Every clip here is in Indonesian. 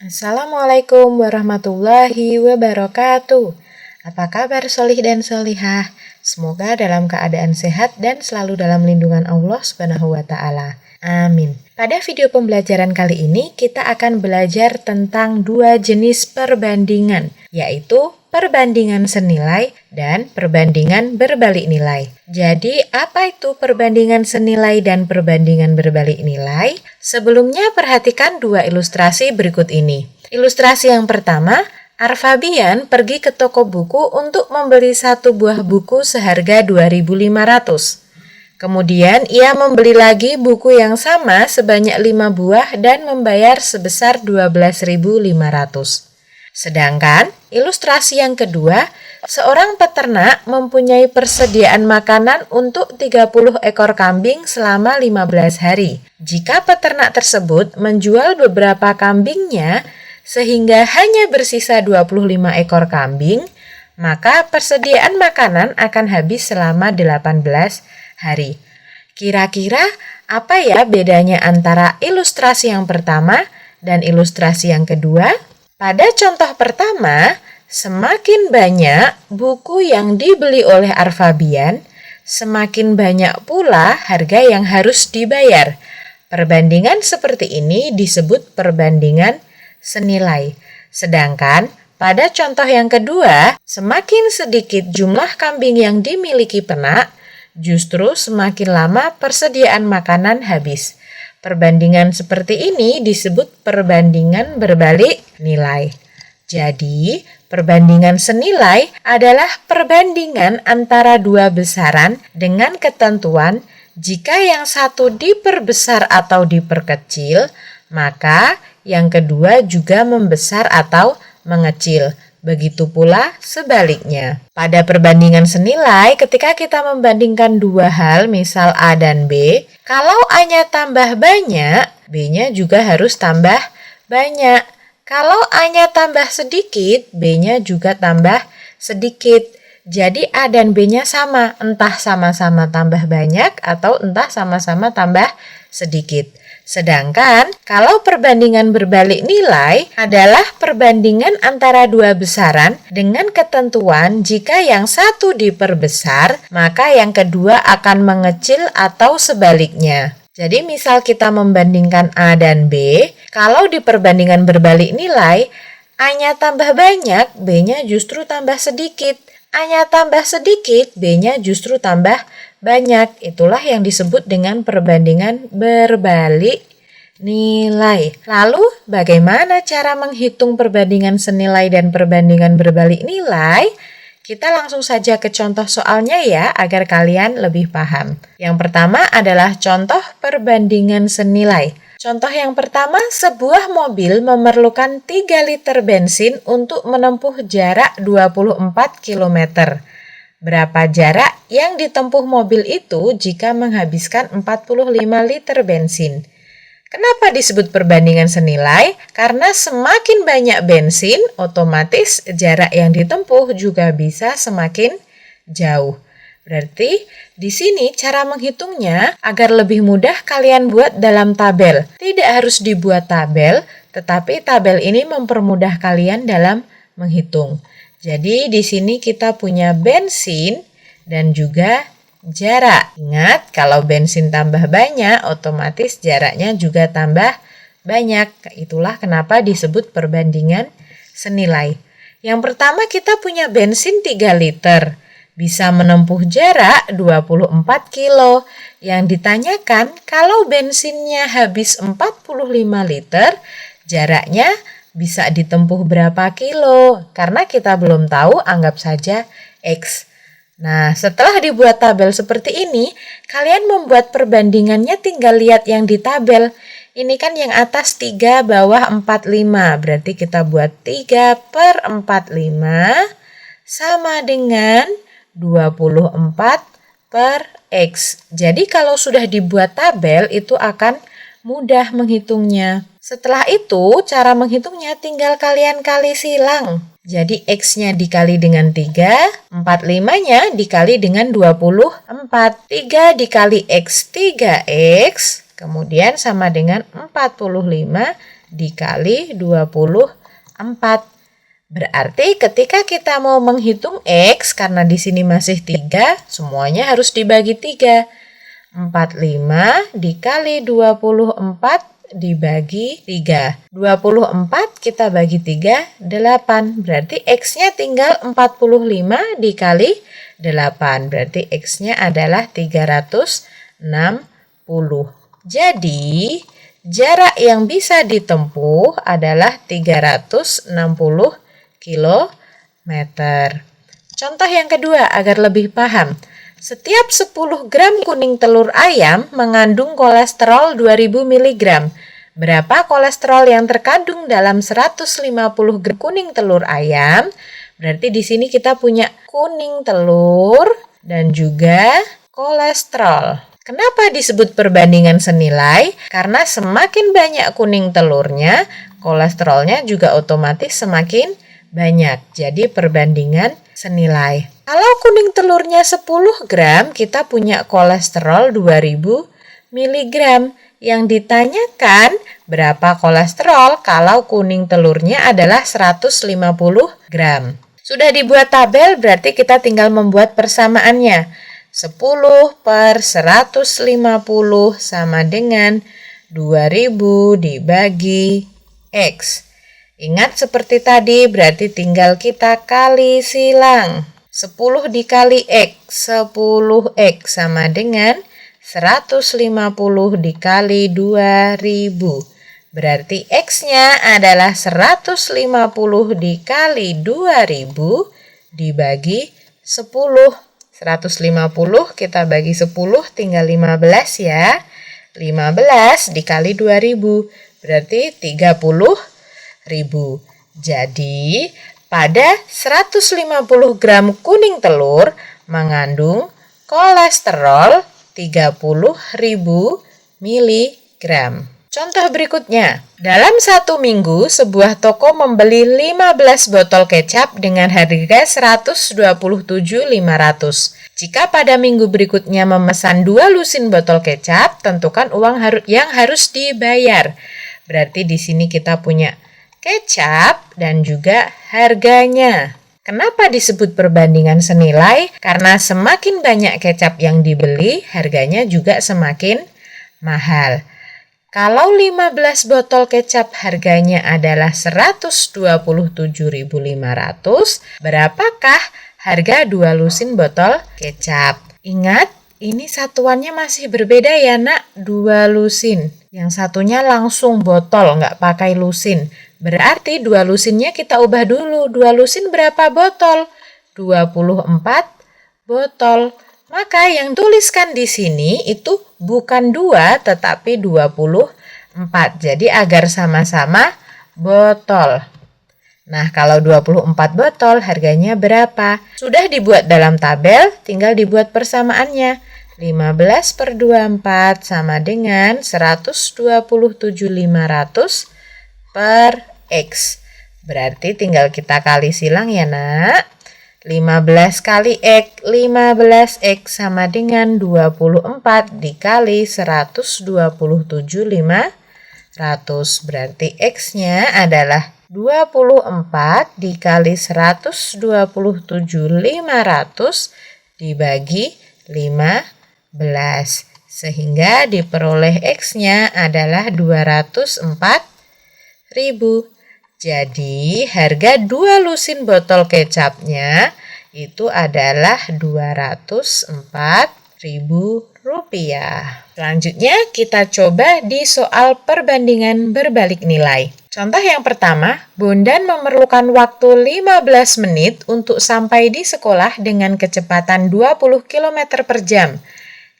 Assalamualaikum warahmatullahi wabarakatuh. Apa kabar solih dan solihah? Semoga dalam keadaan sehat dan selalu dalam lindungan Allah Subhanahu wa Ta'ala. Amin. Pada video pembelajaran kali ini kita akan belajar tentang dua jenis perbandingan, yaitu perbandingan senilai dan perbandingan berbalik nilai. Jadi, apa itu perbandingan senilai dan perbandingan berbalik nilai? Sebelumnya perhatikan dua ilustrasi berikut ini. Ilustrasi yang pertama, Arfabian pergi ke toko buku untuk membeli satu buah buku seharga 2.500. Kemudian ia membeli lagi buku yang sama sebanyak 5 buah dan membayar sebesar 12.500. Sedangkan ilustrasi yang kedua, seorang peternak mempunyai persediaan makanan untuk 30 ekor kambing selama 15 hari. Jika peternak tersebut menjual beberapa kambingnya sehingga hanya bersisa 25 ekor kambing, maka persediaan makanan akan habis selama 18 hari. Kira-kira apa ya bedanya antara ilustrasi yang pertama dan ilustrasi yang kedua? Pada contoh pertama, semakin banyak buku yang dibeli oleh Arfabian, semakin banyak pula harga yang harus dibayar. Perbandingan seperti ini disebut perbandingan senilai. Sedangkan pada contoh yang kedua, semakin sedikit jumlah kambing yang dimiliki peternak, justru semakin lama persediaan makanan habis. Perbandingan seperti ini disebut perbandingan berbalik nilai. Jadi, perbandingan senilai adalah perbandingan antara dua besaran dengan ketentuan jika yang satu diperbesar atau diperkecil, maka yang kedua juga membesar atau mengecil. Begitu pula sebaliknya. Pada perbandingan senilai, ketika kita membandingkan dua hal, misal A dan B, kalau A-nya tambah banyak, B-nya juga harus tambah banyak. Kalau A-nya tambah sedikit, B-nya juga tambah sedikit. Jadi A dan B-nya sama, entah sama-sama tambah banyak atau entah sama-sama tambah sedikit. Sedangkan kalau perbandingan berbalik nilai adalah perbandingan antara dua besaran dengan ketentuan jika yang satu diperbesar, maka yang kedua akan mengecil atau sebaliknya. Jadi misal kita membandingkan A dan B, kalau di perbandingan berbalik nilai, A-nya tambah banyak, B-nya justru tambah sedikit. A-nya tambah sedikit, B-nya justru tambah banyak. Itulah yang disebut dengan perbandingan berbalik nilai. Lalu, bagaimana cara menghitung perbandingan senilai dan perbandingan berbalik nilai? Kita langsung saja ke contoh soalnya ya, agar kalian lebih paham. Yang pertama adalah contoh perbandingan senilai. Contoh yang pertama, sebuah mobil memerlukan 3 liter bensin untuk menempuh jarak 24 km. Berapa jarak yang ditempuh mobil itu jika menghabiskan 45 liter bensin? Kenapa disebut perbandingan senilai? Karena semakin banyak bensin, otomatis jarak yang ditempuh juga bisa semakin jauh. Berarti di sini cara menghitungnya agar lebih mudah kalian buat dalam tabel. Tidak harus dibuat tabel, tetapi tabel ini mempermudah kalian dalam menghitung. Jadi di sini kita punya bensin dan juga jarak. Ingat, kalau bensin tambah banyak, otomatis jaraknya juga tambah banyak. Itulah kenapa disebut perbandingan senilai. Yang pertama kita punya bensin 3 liter. Bisa menempuh jarak 24 kilo. Yang ditanyakan, kalau bensinnya habis 45 liter, jaraknya bisa ditempuh berapa kilo? Karena kita belum tahu, anggap saja X. Nah, setelah dibuat tabel seperti ini, kalian membuat perbandingannya tinggal lihat yang di tabel. Ini kan yang atas 3, bawah 45. Berarti kita buat 3 per 45 sama dengan 24 per X. Jadi kalau sudah dibuat tabel itu akan mudah menghitungnya. Setelah itu cara menghitungnya tinggal kalian kali silang. Jadi X-nya dikali dengan 3, 45-nya dikali dengan 24. 3 dikali X, 3X, kemudian sama dengan 45 dikali 24. Berarti ketika kita mau menghitung X, karena di sini masih 3, semuanya harus dibagi 3. 45 dikali 24 dibagi 3. 24 kita bagi 3, 8. Berarti X-nya tinggal 45 dikali 8. Berarti X-nya adalah 360. Jadi, jarak yang bisa ditempuh adalah 360 kilometer. Contoh yang kedua agar lebih paham. Setiap 10 gram kuning telur ayam mengandung kolesterol 2000 mg. Berapa kolesterol yang terkandung dalam 150 gram kuning telur ayam? Berarti di sini kita punya kuning telur dan juga kolesterol. Kenapa disebut perbandingan senilai? Karena semakin banyak kuning telurnya, kolesterolnya juga otomatis semakin banyak. Jadi perbandingan senilai. Kalau kuning telurnya 10 gram, kita punya kolesterol 2000 mg. Yang ditanyakan berapa kolesterol kalau kuning telurnya adalah 150 gram. Sudah dibuat tabel, berarti kita tinggal membuat persamaannya. 10 per 150 sama dengan 2000 dibagi X. Ingat seperti tadi, berarti tinggal kita kali silang. 10 dikali X, 10X sama dengan 150 dikali 2000. Berarti X-nya adalah 150 dikali 2000 dibagi 10. 150 kita bagi 10 tinggal 15 ya. 15 dikali 2000 berarti 30.000. Jadi pada 150 gram kuning telur mengandung kolesterol 30.000 mg. Contoh berikutnya, dalam 1 minggu sebuah toko membeli 15 botol kecap dengan harga 127.500. Jika pada minggu berikutnya memesan 2 lusin botol kecap, tentukan uang yang harus dibayar. Berarti di sini kita punya kecap dan juga harganya. Kenapa disebut perbandingan senilai? Karena semakin banyak kecap yang dibeli, harganya juga semakin mahal. Kalau 15 botol kecap harganya adalah 127.500, berapakah harga 2 lusin botol kecap? Ingat, ini satuannya masih berbeda ya nak, 2 lusin. Yang satunya langsung botol, nggak pakai lusin. Berarti 2 lusinnya kita ubah dulu. 2 lusin berapa botol? 24 botol. Maka yang tuliskan di sini itu bukan 2 tetapi 24. Jadi agar sama-sama botol. Nah, kalau 24 botol harganya berapa? Sudah dibuat dalam tabel, tinggal dibuat persamaannya. 15 per 24 sama dengan 127.500 per X. Berarti tinggal kita kali silang ya nak. 15 kali X, 15X sama dengan 24 dikali 127.500. Berarti X-nya adalah 24 dikali 127.500 dibagi 15. Sehingga diperoleh X-nya adalah 204.000. Jadi harga 2 lusin botol kecapnya itu adalah Rp204.000. Selanjutnya kita coba di soal perbandingan berbalik nilai. Contoh yang pertama, Bondan memerlukan waktu 15 menit untuk sampai di sekolah dengan kecepatan 20 km per jam.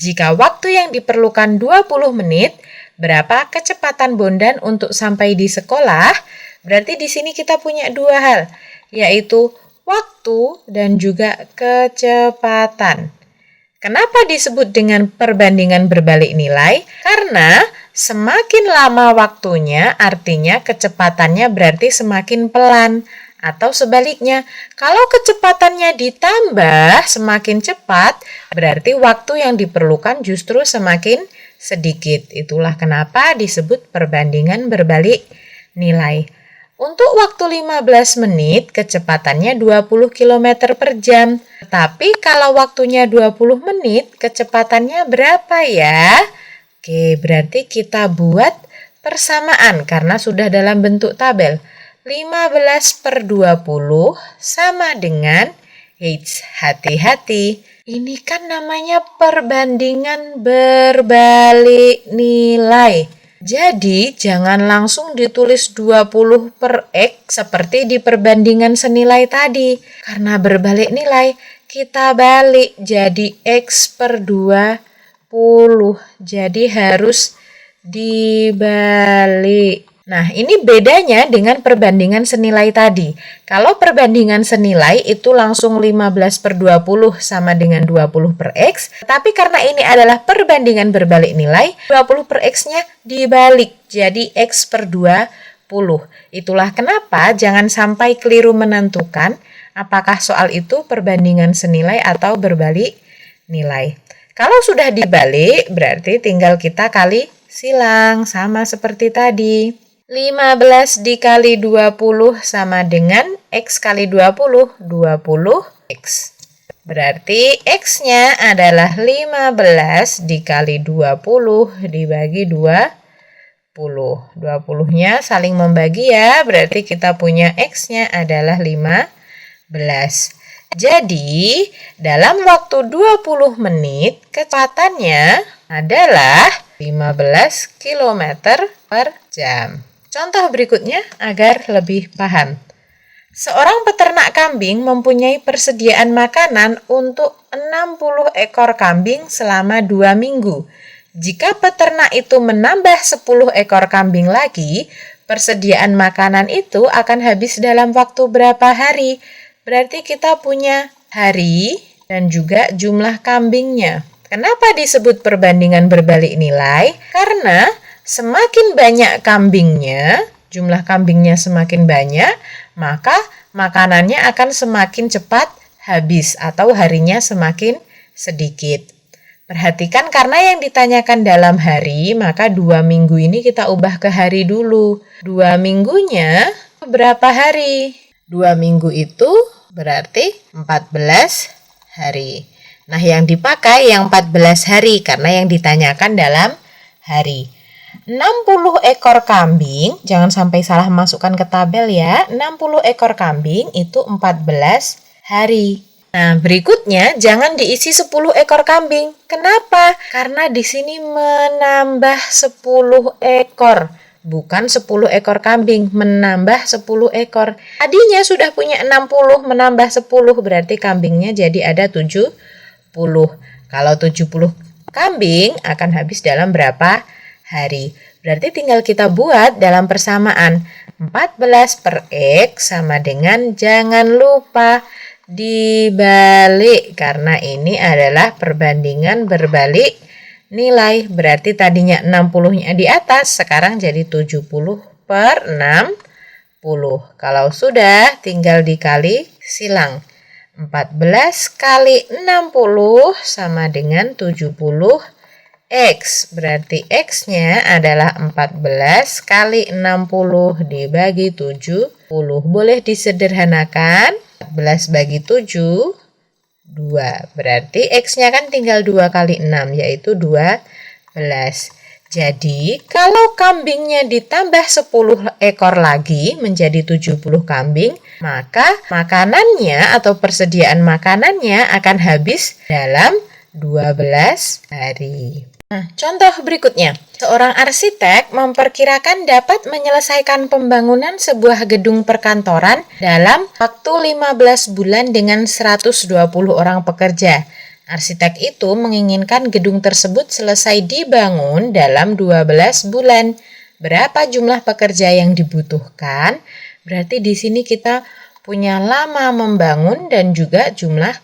Jika waktu yang diperlukan 20 menit, berapa kecepatan Bondan untuk sampai di sekolah? Berarti di sini kita punya 2 hal, yaitu waktu dan juga kecepatan. Kenapa disebut dengan perbandingan berbalik nilai? Karena semakin lama waktunya, artinya kecepatannya berarti semakin pelan. Atau sebaliknya, kalau kecepatannya ditambah semakin cepat, berarti waktu yang diperlukan justru semakin sedikit. Itulah kenapa disebut perbandingan berbalik nilai. Untuk waktu 15 menit, kecepatannya 20 km per jam. Tapi kalau waktunya 20 menit, kecepatannya berapa ya? Oke, berarti kita buat persamaan karena sudah dalam bentuk tabel. 15 per 20 sama dengan, hati-hati, ini kan namanya perbandingan berbalik nilai. Jadi, jangan langsung ditulis 20 per X seperti di perbandingan senilai tadi. Karena berbalik nilai, kita balik jadi X per 20. Jadi harus dibalik. Nah, ini bedanya dengan perbandingan senilai tadi. Kalau perbandingan senilai itu langsung 15 per 20 sama dengan 20 per X. Tapi karena ini adalah perbandingan berbalik nilai, 20 per X-nya dibalik. Jadi X per 20. Itulah kenapa jangan sampai keliru menentukan apakah soal itu perbandingan senilai atau berbalik nilai. Kalau sudah dibalik, berarti tinggal kita kali silang, sama seperti tadi. 15 dikali 20 sama dengan X kali 20, 20X. Berarti X-nya adalah 15 dikali 20 dibagi 20. 20-nya saling membagi ya, berarti kita punya X-nya adalah 15. Jadi, dalam waktu 20 menit, kecepatannya adalah 15 km per jam. Contoh berikutnya agar lebih paham. Seorang peternak kambing mempunyai persediaan makanan untuk 60 ekor kambing selama 2 minggu. Jika peternak itu menambah 10 ekor kambing lagi, persediaan makanan itu akan habis dalam waktu berapa hari? Berarti kita punya hari dan juga jumlah kambingnya. Kenapa disebut perbandingan berbalik nilai? Karena semakin banyak kambingnya, jumlah kambingnya semakin banyak, maka makanannya akan semakin cepat habis atau harinya semakin sedikit. Perhatikan karena yang ditanyakan dalam hari, maka 2 minggu ini kita ubah ke hari dulu. 2 minggunya berapa hari? 2 minggu itu berarti 14 hari. Nah, yang dipakai yang 14 hari karena yang ditanyakan dalam hari. 60 ekor kambing, jangan sampai salah masukkan ke tabel ya. 60 ekor kambing itu 14 hari. Nah, berikutnya jangan diisi 10 ekor kambing. Kenapa? Karena di sini menambah 10 ekor. Bukan 10 ekor kambing, menambah 10 ekor. Tadinya sudah punya 60, menambah 10, berarti kambingnya jadi ada 70. Kalau 70 kambing akan habis dalam berapa hari? Berarti tinggal kita buat dalam persamaan. 14 per X sama dengan, jangan lupa dibalik. Karena ini adalah perbandingan berbalik nilai. Berarti tadinya 60-nya di atas, sekarang jadi 70 per 60. Kalau sudah, tinggal dikali silang. 14 kali 60 sama dengan 70 X, berarti X-nya adalah 14 kali 60 dibagi 70. Boleh disederhanakan, 14 bagi 7, 2. Berarti X-nya kan tinggal 2 kali 6, yaitu 12. Jadi, kalau kambingnya ditambah 10 ekor lagi menjadi 70 kambing, maka makanannya atau persediaan makanannya akan habis dalam 12 hari. Nah, contoh berikutnya. Seorang arsitek memperkirakan dapat menyelesaikan pembangunan sebuah gedung perkantoran dalam waktu 15 bulan dengan 120 orang pekerja. Arsitek itu menginginkan gedung tersebut selesai dibangun dalam 12 bulan. Berapa jumlah pekerja yang dibutuhkan? Berarti di sini kita punya lama membangun dan juga jumlah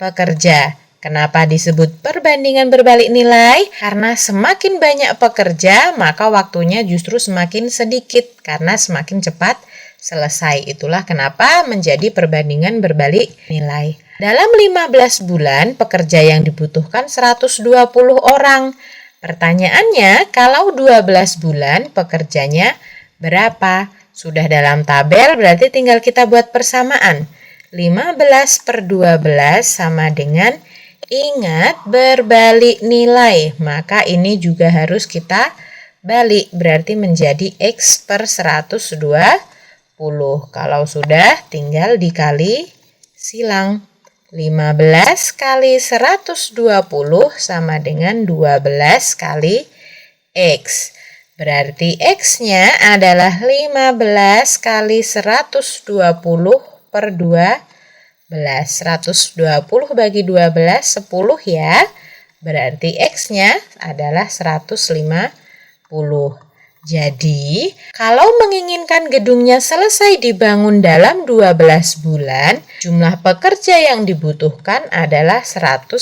pekerja. Kenapa disebut perbandingan berbalik nilai? Karena semakin banyak pekerja, maka waktunya justru semakin sedikit karena semakin cepat selesai. Itulah kenapa menjadi perbandingan berbalik nilai. Dalam 15 bulan, pekerja yang dibutuhkan 120 orang. Pertanyaannya, kalau 12 bulan pekerjanya berapa? Sudah dalam tabel, berarti tinggal kita buat persamaan. 15 per 12 sama dengan, ingat, berbalik nilai. Maka ini juga harus kita balik, berarti menjadi X per 120. Kalau sudah, tinggal dikali silang. 15 kali 120 sama dengan 12 kali X. Berarti X-nya adalah 15 kali 120 per 12. 120 bagi 12, 10 ya. Berarti X-nya adalah 150. Jadi, kalau menginginkan gedungnya selesai dibangun dalam 12 bulan, jumlah pekerja yang dibutuhkan adalah 150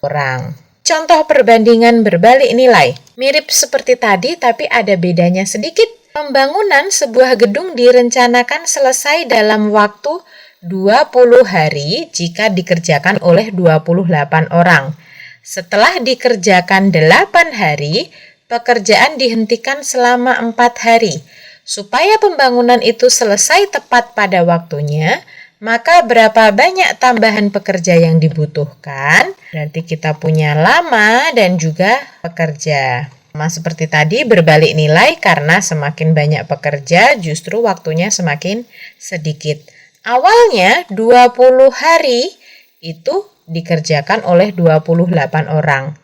orang. Contoh perbandingan berbalik nilai. Mirip seperti tadi, tapi ada bedanya sedikit. Pembangunan sebuah gedung direncanakan selesai dalam waktu 20 hari jika dikerjakan oleh 28 orang. Setelah dikerjakan 8 hari, pekerjaan dihentikan selama 4 hari. Supaya pembangunan itu selesai tepat pada waktunya, maka berapa banyak tambahan pekerja yang dibutuhkan? Berarti kita punya lama dan juga pekerja. Sama seperti tadi, berbalik nilai karena semakin banyak pekerja justru waktunya semakin sedikit. Awalnya 20 hari itu dikerjakan oleh 28 orang.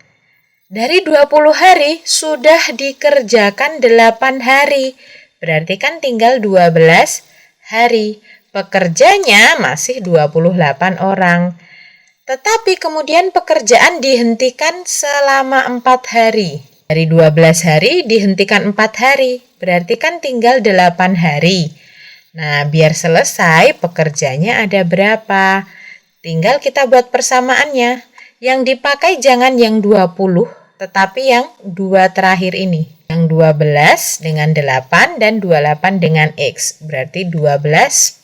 Dari 20 hari sudah dikerjakan 8 hari. Berarti kan tinggal 12 hari. Pekerjanya masih 28 orang. Tetapi kemudian pekerjaan dihentikan selama 4 hari. Dari 12 hari dihentikan 4 hari. Berarti kan tinggal 8 hari. Nah, biar selesai pekerjanya ada berapa? Tinggal kita buat persamaannya. Yang dipakai jangan yang 20, tetapi yang 2 terakhir ini. Yang 12 dengan 8 dan 28 dengan X. Berarti 12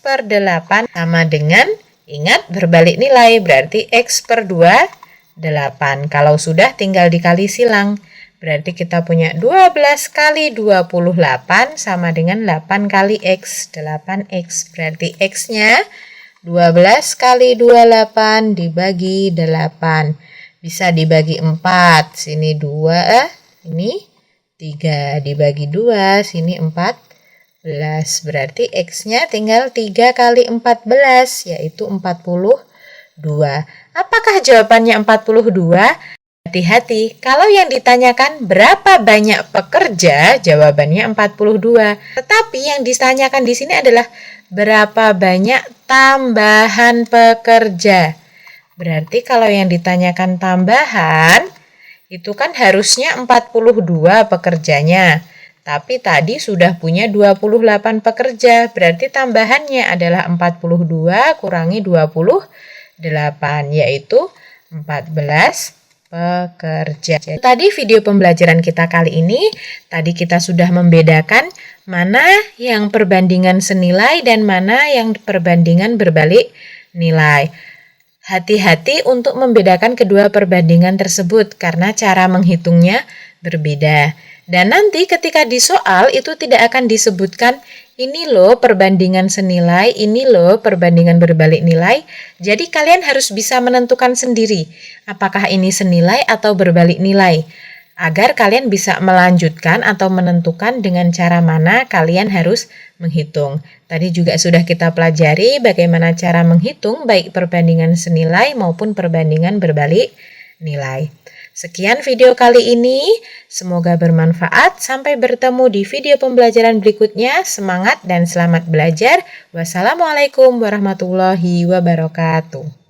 per 8 sama dengan, ingat, berbalik nilai. Berarti X per 2, 8. Kalau sudah tinggal dikali silang. Berarti kita punya 12 kali 28 sama dengan 8 kali X. 8X. Berarti X-nya 12 kali 28 dibagi 8. Bisa dibagi 4. Sini 2, ini 3. Dibagi 2, sini 14. Berarti X-nya tinggal 3 kali 14, yaitu 42. Apakah jawabannya 42? Hati-hati, kalau yang ditanyakan berapa banyak pekerja, jawabannya 42. Tetapi yang ditanyakan di sini adalah berapa banyak tambahan pekerja. Berarti kalau yang ditanyakan tambahan, itu kan harusnya 42 pekerjanya. Tapi tadi sudah punya 28 pekerja, berarti tambahannya adalah 42 kurangi 28, yaitu 14 pekerja. Tadi video pembelajaran kita kali ini, tadi kita sudah membedakan mana yang perbandingan senilai dan mana yang perbandingan berbalik nilai. Hati-hati untuk membedakan kedua perbandingan tersebut karena cara menghitungnya berbeda. Dan nanti ketika di soal itu tidak akan disebutkan ini loh perbandingan senilai, ini loh perbandingan berbalik nilai. Jadi kalian harus bisa menentukan sendiri apakah ini senilai atau berbalik nilai. Agar kalian bisa melanjutkan atau menentukan dengan cara mana kalian harus menghitung. Tadi juga sudah kita pelajari bagaimana cara menghitung baik perbandingan senilai maupun perbandingan berbalik nilai. Sekian video kali ini, semoga bermanfaat. Sampai bertemu di video pembelajaran berikutnya. Semangat dan selamat belajar. Wassalamualaikum warahmatullahi wabarakatuh.